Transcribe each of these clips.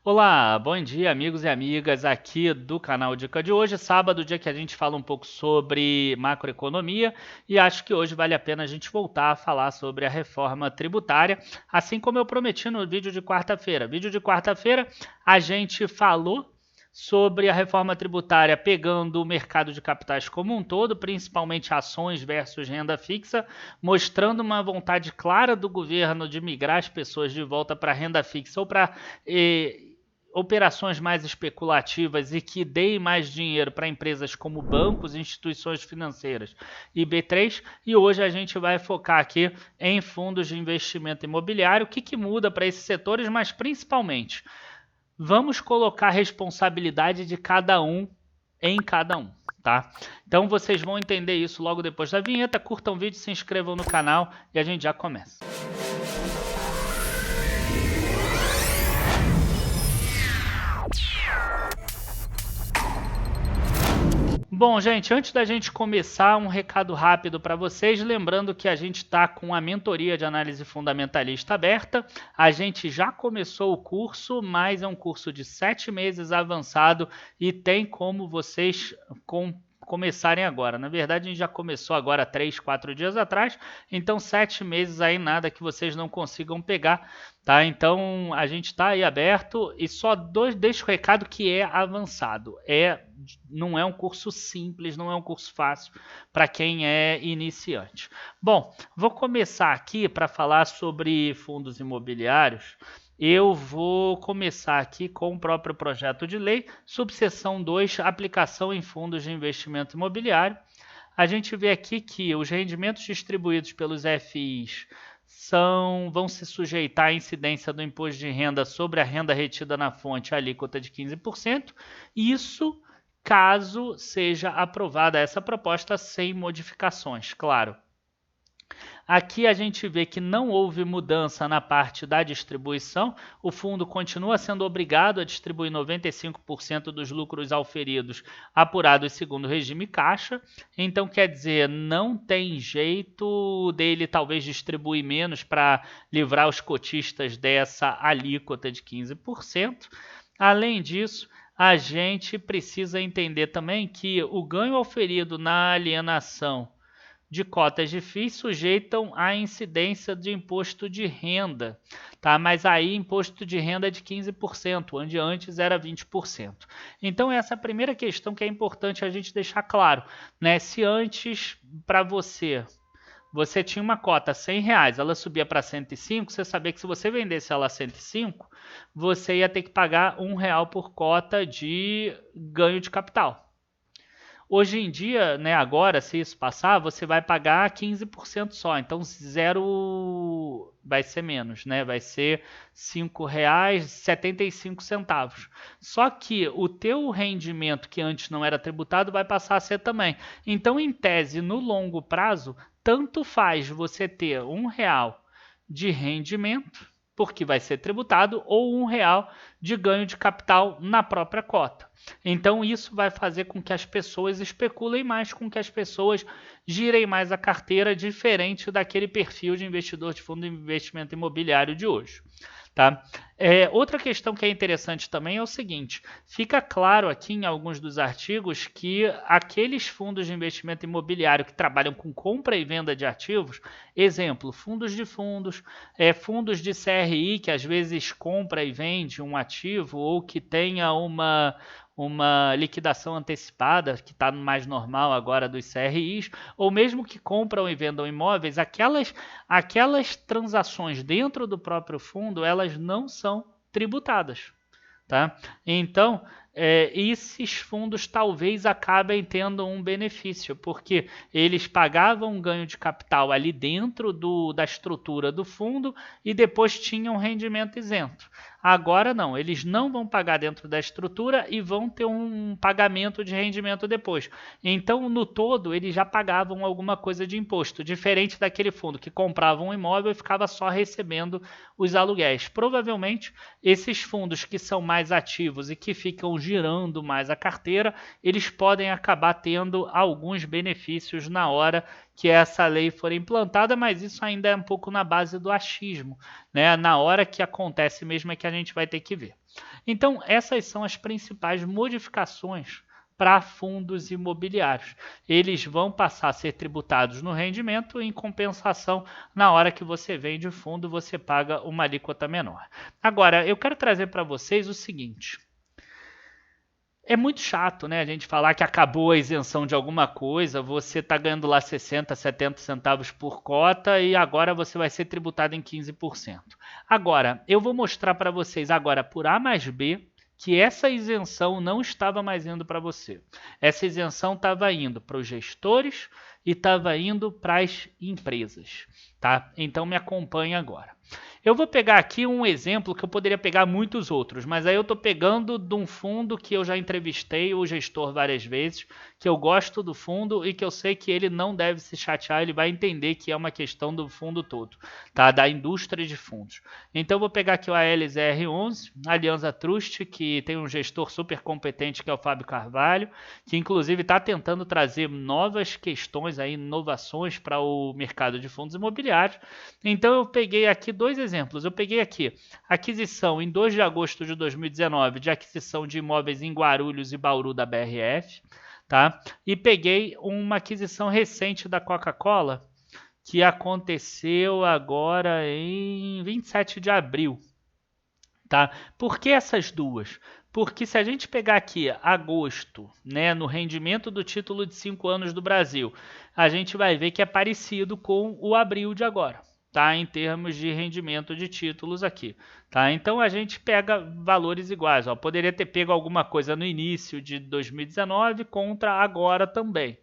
Olá, bom dia, amigos e amigas aqui do canal Dica de hoje, sábado, dia que a gente fala um pouco sobre macroeconomia e acho que hoje vale a pena a gente voltar a falar sobre a reforma tributária, assim como eu prometi no vídeo de quarta-feira. Vídeo de quarta-feira a gente falou sobre a reforma tributária pegando o mercado de capitais como um todo, principalmente ações versus renda fixa, mostrando uma vontade clara do governo de migrar as pessoas de volta para a renda fixa ou para operações mais especulativas e que deem mais dinheiro para empresas como bancos, instituições financeiras e B3. E hoje a gente vai focar aqui em fundos de investimento imobiliário, o que muda para esses setores, mas principalmente vamos colocar a responsabilidade de cada um em cada um. Tá? Então vocês vão entender isso logo depois da vinheta. Curtam o vídeo, se inscrevam no canal e a gente já começa. Bom, gente, antes da gente começar, um recado rápido para vocês, lembrando que a gente está com a mentoria de análise fundamentalista aberta. A gente já começou o curso, mas é um curso de 7 meses avançado e tem como vocês começarem agora. Na verdade, a gente já começou agora 3, 4 dias atrás, então 7 meses aí nada que vocês não consigam pegar, tá? Então a gente está aí aberto e só deixo o recado que é avançado. Não é um curso simples, não é um curso fácil para quem é iniciante. Bom, vou começar aqui para falar sobre fundos imobiliários. Eu vou começar aqui com o próprio projeto de lei, subseção 2, aplicação em fundos de investimento imobiliário. A gente vê aqui que os rendimentos distribuídos pelos FIs vão se sujeitar à incidência do imposto de renda sobre a renda retida na fonte, a alíquota de 15%. Isso caso seja aprovada essa proposta sem modificações, claro. Aqui a gente vê que não houve mudança na parte da distribuição, o fundo continua sendo obrigado a distribuir 95% dos lucros auferidos apurados segundo o regime caixa, então quer dizer, não tem jeito dele talvez distribuir menos para livrar os cotistas dessa alíquota de 15%. Além disso, a gente precisa entender também que o ganho auferido na alienação de cotas de FIIs sujeitam à incidência de imposto de renda, tá? Mas aí imposto de renda é de 15%, onde antes era 20%. Então essa é a primeira questão que é importante a gente deixar claro, né? Se antes para você tinha uma cota R$100, ela subia para 105, você sabia que se você vendesse ela a 105, você ia ter que pagar R$1 por cota de ganho de capital. Hoje em dia, né, agora, se isso passar, você vai pagar 15% só. Então, zero vai ser menos, né? Vai ser R$5,75. Só que o teu rendimento, que antes não era tributado, vai passar a ser também. Então, em tese, no longo prazo, tanto faz você ter R$1 de rendimento, porque vai ser tributado, ou R$1 de ganho de capital na própria cota. Então isso vai fazer com que as pessoas especulem mais, com que as pessoas girem mais a carteira, diferente daquele perfil de investidor de fundo de investimento imobiliário de hoje. Tá? Outra questão que é interessante também é o seguinte, fica claro aqui em alguns dos artigos que aqueles fundos de investimento imobiliário que trabalham com compra e venda de ativos, exemplo, fundos de fundos, fundos de CRI que às vezes compra e vende um ativo ou que tenha uma liquidação antecipada, que está mais normal agora dos CRIs, ou mesmo que compram e vendam imóveis, aquelas transações dentro do próprio fundo, elas não são tributadas. Tá? Então, esses fundos talvez acabem tendo um benefício, porque eles pagavam um ganho de capital ali dentro da estrutura do fundo e depois tinham rendimento isento. Agora não, eles não vão pagar dentro da estrutura e vão ter um pagamento de rendimento depois. Então, no todo, eles já pagavam alguma coisa de imposto, diferente daquele fundo que comprava um imóvel e ficava só recebendo os aluguéis. Provavelmente, esses fundos que são mais ativos e que ficam girando mais a carteira, eles podem acabar tendo alguns benefícios na hora que essa lei for implantada, mas isso ainda é um pouco na base do achismo, né? Na hora que acontece mesmo é que a gente vai ter que ver. Então, essas são as principais modificações para fundos imobiliários. Eles vão passar a ser tributados no rendimento, em compensação, na hora que você vende o fundo, você paga uma alíquota menor. Agora, eu quero trazer para vocês o seguinte. É muito chato, né, a gente falar que acabou a isenção de alguma coisa, você está ganhando lá 60, 70 centavos por cota e agora você vai ser tributado em 15%. Agora, eu vou mostrar para vocês agora por A mais B que essa isenção não estava mais indo para você. Essa isenção estava indo para os gestores e estava indo para as empresas, tá? Então me acompanhe agora. Eu vou pegar aqui um exemplo que eu poderia pegar muitos outros, mas aí eu estou pegando de um fundo que eu já entrevistei o gestor várias vezes, que eu gosto do fundo e que eu sei que ele não deve se chatear, ele vai entender que é uma questão do fundo todo, tá? Da indústria de fundos. Então eu vou pegar aqui o ALZR11, Aliança Trust, que tem um gestor super competente que é o Fábio Carvalho, que inclusive está tentando trazer novas questões, aí, inovações para o mercado de fundos imobiliários. Então eu peguei aqui dois exemplos. Eu peguei aqui aquisição em 2 de agosto de 2019 de aquisição de imóveis em Guarulhos e Bauru da BRF, tá? E peguei uma aquisição recente da Coca-Cola que aconteceu agora em 27 de abril, tá? Por que essas duas? Porque se a gente pegar aqui agosto, né, no rendimento do título de 5 anos do Brasil, a gente vai ver que é parecido com o abril de agora, tá? Em termos de rendimento de títulos aqui, tá? Então a gente pega valores iguais, ó. Poderia ter pego alguma coisa no início de 2019 contra agora também.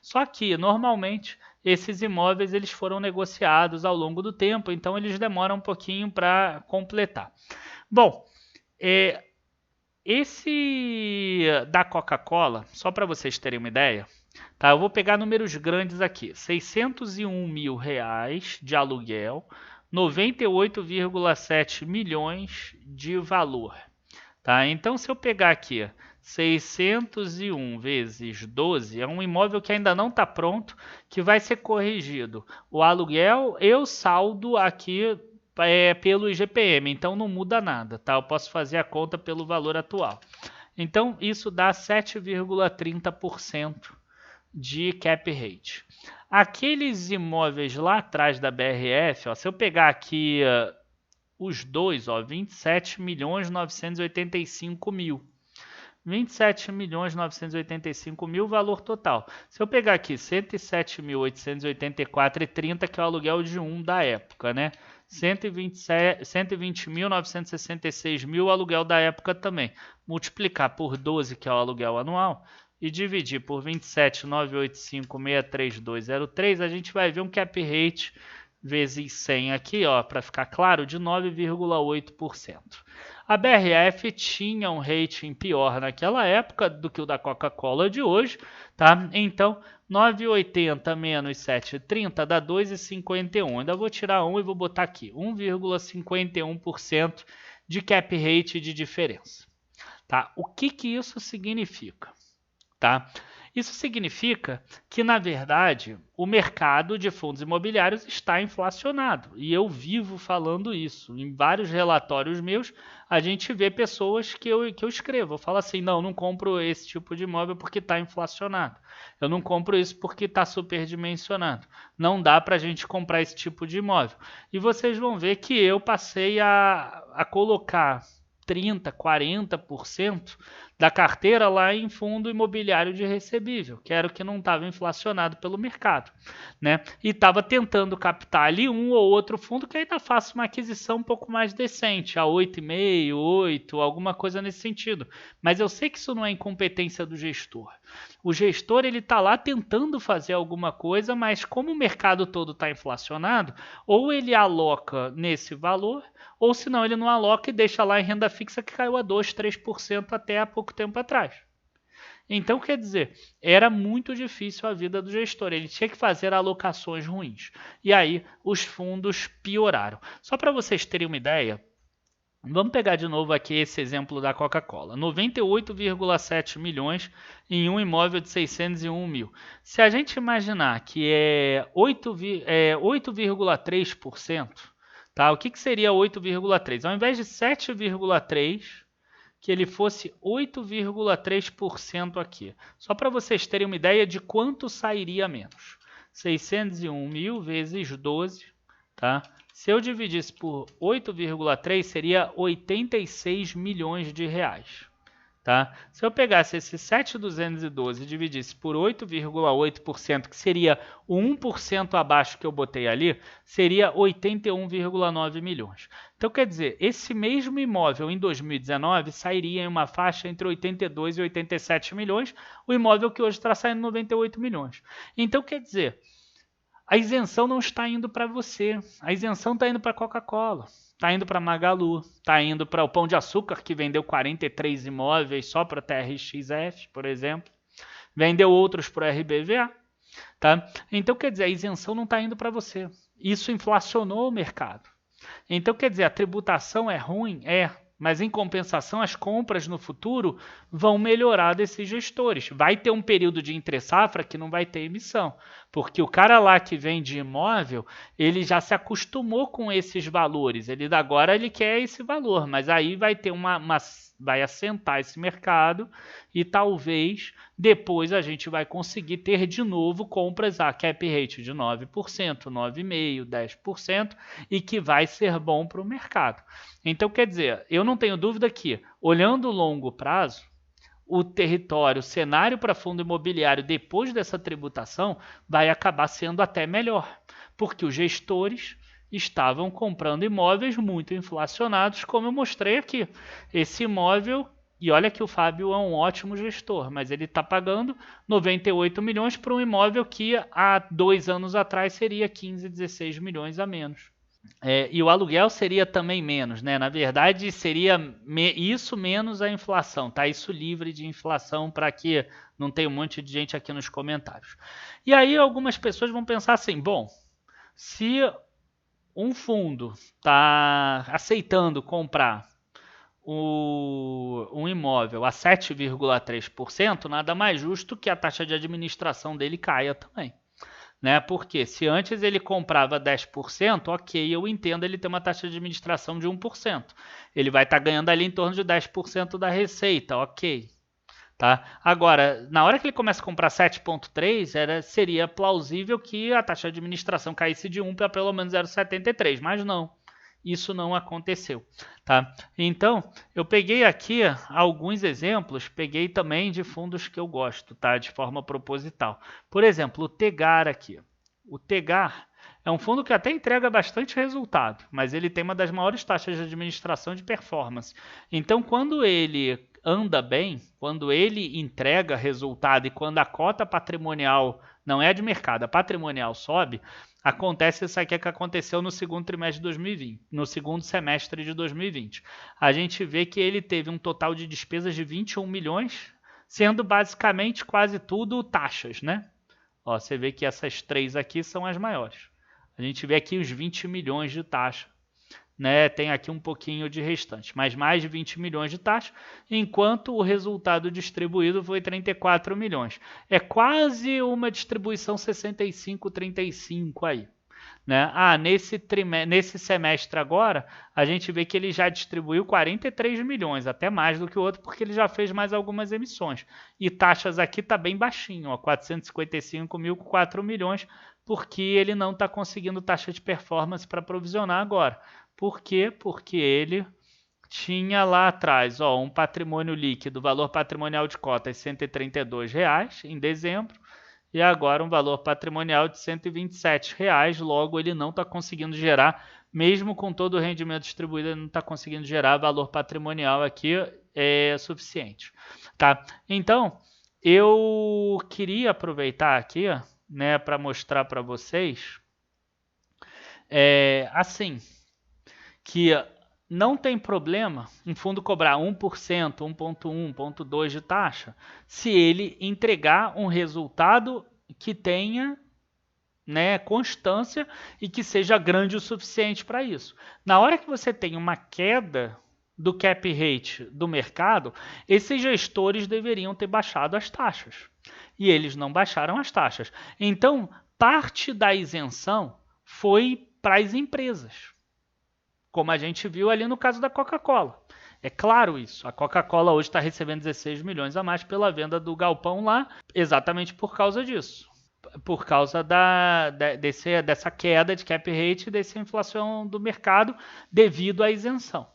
Só que normalmente esses imóveis eles foram negociados ao longo do tempo, então eles demoram um pouquinho para completar. Bom, esse da Coca-Cola, só para vocês terem uma ideia, tá? Eu vou pegar números grandes aqui, R$601 mil de aluguel, 98,7 milhões de valor. Tá? Então, se eu pegar aqui 601 vezes 12, é um imóvel que ainda não está pronto, que vai ser corrigido o aluguel e o saldo aqui pelo IGPM, então não muda nada, tá? Eu posso fazer a conta pelo valor atual. Então, isso dá 7,30% de cap rate. Aqueles imóveis lá atrás da BRF, ó, se eu pegar aqui os dois, ó, 27.985.000. 27.985.000 valor total. Se eu pegar aqui 107.884,30, que é o aluguel de um da época, né? 120.966.000 aluguel da época também. Multiplicar por 12, que é o aluguel anual, e dividir por 27.985.63203, a gente vai ver um cap rate vezes 100 aqui, ó, para ficar claro, de 9,8%. A BRF tinha um rating pior naquela época do que o da Coca-Cola de hoje, tá? Então, 9,80 menos 7,30 dá 2,51. Ainda vou tirar 1 e vou botar aqui, 1,51% de cap rate de diferença. Tá? O que isso significa? Tá? Isso significa que, na verdade, o mercado de fundos imobiliários está inflacionado. E eu vivo falando isso. Em vários relatórios meus, a gente vê pessoas que eu escrevo. Eu falo assim, não compro esse tipo de imóvel porque está inflacionado. Eu não compro isso porque está superdimensionado. Não dá para a gente comprar esse tipo de imóvel. E vocês vão ver que eu passei a colocar 30%, 40% da carteira lá em fundo imobiliário de recebível, que era o que não estava inflacionado pelo mercado, né? E estava tentando captar ali um ou outro fundo que ainda faça uma aquisição um pouco mais decente, a 8,5, 8, alguma coisa nesse sentido. Mas eu sei que isso não é incompetência do gestor. O gestor ele está lá tentando fazer alguma coisa, mas como o mercado todo está inflacionado, ou ele aloca nesse valor, ou senão ele não aloca e deixa lá em renda fixa que caiu a 2, 3% até há pouco tempo atrás. Então, quer dizer, era muito difícil a vida do gestor, ele tinha que fazer alocações ruins. E aí os fundos pioraram. Só para vocês terem uma ideia, vamos pegar de novo aqui esse exemplo da Coca-Cola. 98,7 milhões em um imóvel de 601 mil. Se a gente imaginar que é 8,3%, tá? O que seria 8,3? Ao invés de 7,3, que ele fosse 8,3% aqui. Só para vocês terem uma ideia de quanto sairia menos. 601 mil vezes 12, tá? Se eu dividisse por 8,3, seria 86 milhões de reais. Tá? Se eu pegasse esse 7.212 e dividisse por 8,8%, que seria o 1% abaixo que eu botei ali, seria 81,9 milhões. Então, quer dizer, esse mesmo imóvel em 2019 sairia em uma faixa entre 82 e 87 milhões, o imóvel que hoje está saindo 98 milhões. Então, quer dizer, a isenção não está indo para você, a isenção está indo para a Coca-Cola. Está indo para Magalu, está indo para o Pão de Açúcar, que vendeu 43 imóveis só para a TRXF, por exemplo. Vendeu outros para o RBVA. Tá? Então, quer dizer, a isenção não está indo para você. Isso inflacionou o mercado. Então, quer dizer, a tributação é ruim? É. Mas, em compensação, as compras no futuro vão melhorar desses gestores. Vai ter um período de entre-safra que não vai ter emissão. Porque o cara lá que vende imóvel, ele já se acostumou com esses valores. Agora ele quer esse valor, mas aí vai ter vai assentar esse mercado e talvez depois a gente vai conseguir ter de novo compras a cap rate de 9%, 9,5%, 10% e que vai ser bom para o mercado. Então, quer dizer, eu não tenho dúvida que, olhando o longo prazo, o território, o cenário para fundo imobiliário depois dessa tributação vai acabar sendo até melhor, porque os gestores estavam comprando imóveis muito inflacionados, como eu mostrei aqui. Esse imóvel, e olha que o Fábio é um ótimo gestor, mas ele está pagando 98 milhões para um imóvel que há 2 anos atrás seria 15, 16 milhões a menos. E o aluguel seria também menos, né? Na verdade, seria isso menos a inflação, tá? Isso livre de inflação para que não tenha um monte de gente aqui nos comentários. E aí algumas pessoas vão pensar assim, bom, se um fundo está aceitando comprar um imóvel a 7,3%, nada mais justo que a taxa de administração dele caia também. Né? Porque se antes ele comprava 10%, ok, eu entendo ele ter uma taxa de administração de 1%. Ele vai estar ganhando ali em torno de 10% da receita, ok. Tá? Agora, na hora que ele começa a comprar 7,3%, seria plausível que a taxa de administração caísse de 1 para pelo menos 0,73%, mas não. Isso não aconteceu, tá? Então, eu peguei aqui alguns exemplos, peguei também de fundos que eu gosto, tá? De forma proposital. Por exemplo, o Tegar aqui. O Tegar é um fundo que até entrega bastante resultado, mas ele tem uma das maiores taxas de administração de performance. Então, quando ele anda bem, quando ele entrega resultado e quando a cota patrimonial, não é a de mercado, a patrimonial sobe, acontece isso aqui que aconteceu no segundo trimestre de 2020, no segundo semestre de 2020. A gente vê que ele teve um total de despesas de 21 milhões, sendo basicamente quase tudo taxas, né? Ó, você vê que essas três aqui são as maiores. A gente vê aqui os 20 milhões de taxa. Né, tem aqui um pouquinho de restante, mas mais de 20 milhões de taxa, enquanto o resultado distribuído foi 34 milhões. É quase uma distribuição 65-35 aí. Né? Nesse semestre agora, a gente vê que ele já distribuiu 43 milhões, até mais do que o outro, porque ele já fez mais algumas emissões. E taxas aqui está bem baixinho, ó, 455 mil com 4 milhões, porque ele não está conseguindo taxa de performance para provisionar agora. Por quê? Porque ele tinha lá atrás um patrimônio líquido, valor patrimonial de cotas R$ 132 em dezembro, e agora um valor patrimonial de R$ 127, logo ele não está conseguindo gerar, mesmo com todo o rendimento distribuído, ele não está conseguindo gerar valor patrimonial aqui suficiente. Tá? Então, eu queria aproveitar aqui, né, para mostrar para vocês, assim, que não tem problema um fundo cobrar 1%, 1,1%, 1,2% de taxa, se ele entregar um resultado que tenha, né, constância e que seja grande o suficiente para isso. Na hora que você tem uma queda do cap rate do mercado, esses gestores deveriam ter baixado as taxas. E eles não baixaram as taxas. Então, parte da isenção foi para as empresas, como a gente viu ali no caso da Coca-Cola. É claro isso. A Coca-Cola hoje está recebendo 16 milhões a mais pela venda do galpão lá, exatamente por causa disso. Por causa dessa queda de cap rate e dessa inflação do mercado devido à isenção.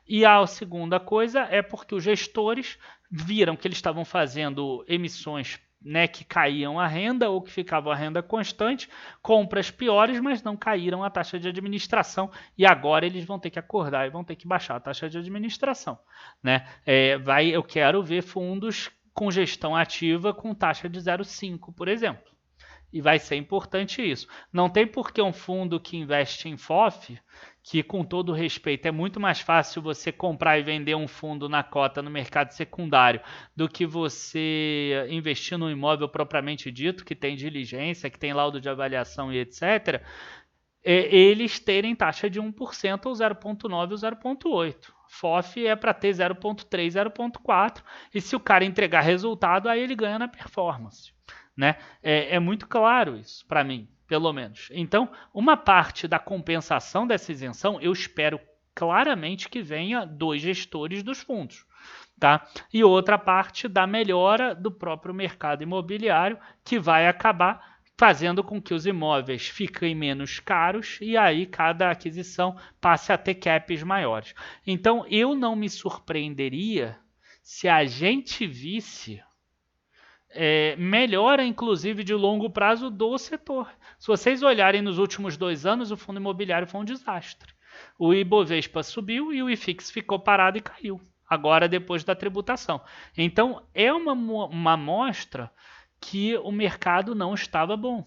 E a segunda coisa é porque os gestores viram que eles estavam fazendo emissões, né, que caíam a renda ou que ficavam a renda constante, compras piores, mas não caíram a taxa de administração, e agora eles vão ter que acordar e vão ter que baixar a taxa de administração, né? Eu quero ver fundos com gestão ativa com taxa de 0,5, por exemplo. E vai ser importante isso. Não tem por que um fundo que investe em FOF, que com todo respeito é muito mais fácil você comprar e vender um fundo na cota no mercado secundário do que você investir num imóvel propriamente dito, que tem diligência, que tem laudo de avaliação e etc., eles terem taxa de 1% ou 0,9% ou 0,8%. FOF é para ter 0,3%, 0,4%, e se o cara entregar resultado, aí ele ganha na performance. Né? É muito claro isso, para mim, pelo menos. Então, uma parte da compensação dessa isenção, eu espero claramente que venha dos gestores dos fundos. Tá? E outra parte da melhora do próprio mercado imobiliário, que vai acabar fazendo com que os imóveis fiquem menos caros e aí cada aquisição passe a ter caps maiores. Então, eu não me surpreenderia se a gente visse melhora, inclusive, de longo prazo do setor. Se vocês olharem nos últimos 2 anos, o fundo imobiliário foi um desastre. O Ibovespa subiu e o IFIX ficou parado e caiu, agora depois da tributação. Então, é uma mostra que o mercado não estava bom,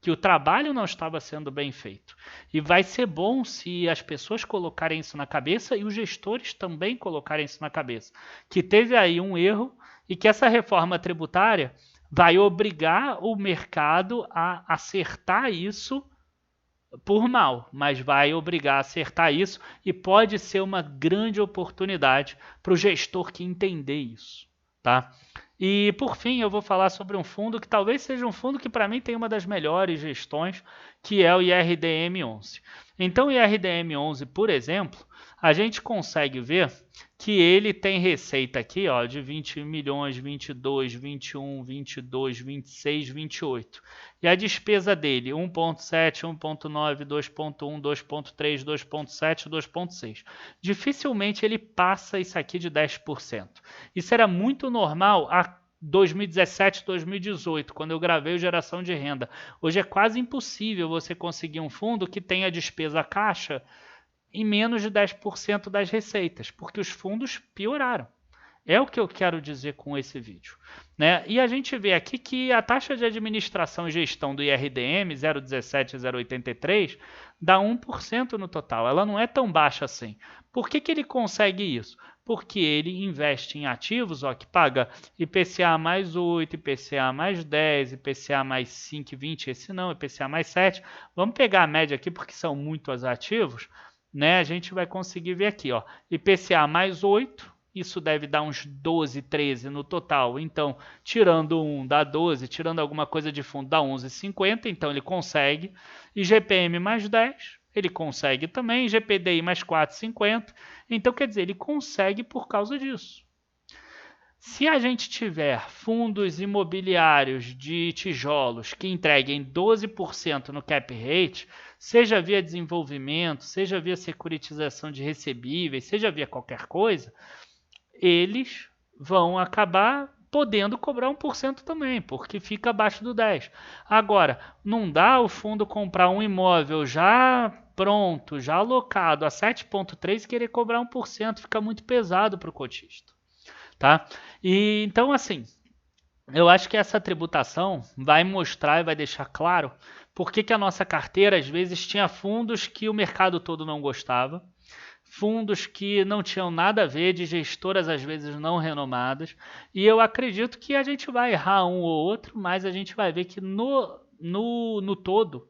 que o trabalho não estava sendo bem feito. E vai ser bom se as pessoas colocarem isso na cabeça e os gestores também colocarem isso na cabeça, que teve aí um erro e que essa reforma tributária vai obrigar o mercado a acertar isso por mal, mas vai obrigar a acertar isso e pode ser uma grande oportunidade para o gestor que entender isso, tá? E por fim eu vou falar sobre um fundo que talvez seja um fundo que para mim tem uma das melhores gestões, que é o IRDM11. Então o IRDM11, por exemplo, a gente consegue ver que ele tem receita aqui, ó, de 20 milhões, 22, 21, 22, 26, 28. E a despesa dele, 1.7, 1.9, 2.1, 2.3, 2.7, 2.6. Dificilmente ele passa isso aqui de 10%. Isso era muito normal há 2017, 2018, quando eu gravei o Geração de Renda. Hoje é quase impossível você conseguir um fundo que tenha despesa caixa em menos de 10% das receitas, porque os fundos pioraram. É o que eu quero dizer com esse vídeo, né? E a gente vê aqui que a taxa de administração e gestão do IRDM 0,17 e 0,83 dá 1% no total. Ela não é tão baixa assim. Por que ele consegue isso? Porque ele investe em ativos, ó, que paga IPCA mais 8, IPCA mais 10, IPCA mais 5,20, esse não, IPCA mais 7. Vamos pegar a média aqui porque são muitos ativos, né? A gente vai conseguir ver aqui, ó, IPCA mais 8, isso deve dar uns 12, 13 no total. Então, tirando 1 dá 12, tirando alguma coisa de fundo dá 11,50, então ele consegue. E GPM mais 10, ele consegue também. GPDI mais 4,50, então quer dizer, ele consegue por causa disso. Se a gente tiver fundos imobiliários de tijolos que entreguem 12% no cap rate, seja via desenvolvimento, seja via securitização de recebíveis, seja via qualquer coisa, eles vão acabar podendo cobrar 1% também, porque fica abaixo do 10%. Agora, não dá o fundo comprar um imóvel já pronto, já alocado a 7,3% e querer cobrar 1%, fica muito pesado para o cotista. Tá? E então, assim, eu acho que essa tributação vai mostrar e vai deixar claro por que a nossa carteira às vezes tinha fundos que o mercado todo não gostava, fundos que não tinham nada a ver, de gestoras às vezes não renomadas, e eu acredito que a gente vai errar um ou outro, mas a gente vai ver que no todo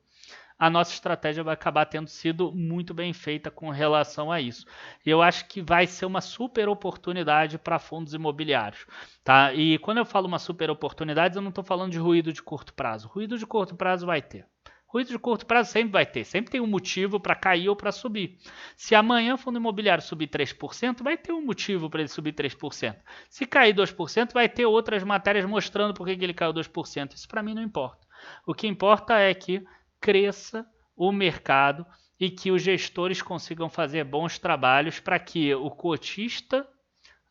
a nossa estratégia vai acabar tendo sido muito bem feita com relação a isso. Eu acho que vai ser uma super oportunidade para fundos imobiliários. Tá? E quando eu falo uma super oportunidade, eu não estou falando de ruído de curto prazo. Ruído de curto prazo vai ter. Ruído de curto prazo sempre vai ter, sempre tem um motivo para cair ou para subir. Se amanhã o fundo imobiliário subir 3%, vai ter um motivo para ele subir 3%. Se cair 2%, vai ter outras matérias mostrando por que ele caiu 2%. Isso para mim não importa. O que importa é que cresça o mercado e que os gestores consigam fazer bons trabalhos para que o cotista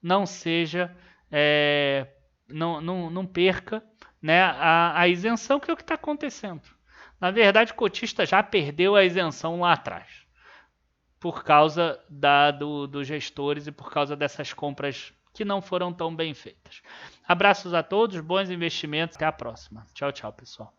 não seja, não perca, né, a isenção, que é o que está acontecendo. Na verdade, o cotista já perdeu a isenção lá atrás, por causa dos gestores e por causa dessas compras que não foram tão bem feitas. Abraços a todos, bons investimentos, até a próxima. Tchau, tchau, pessoal.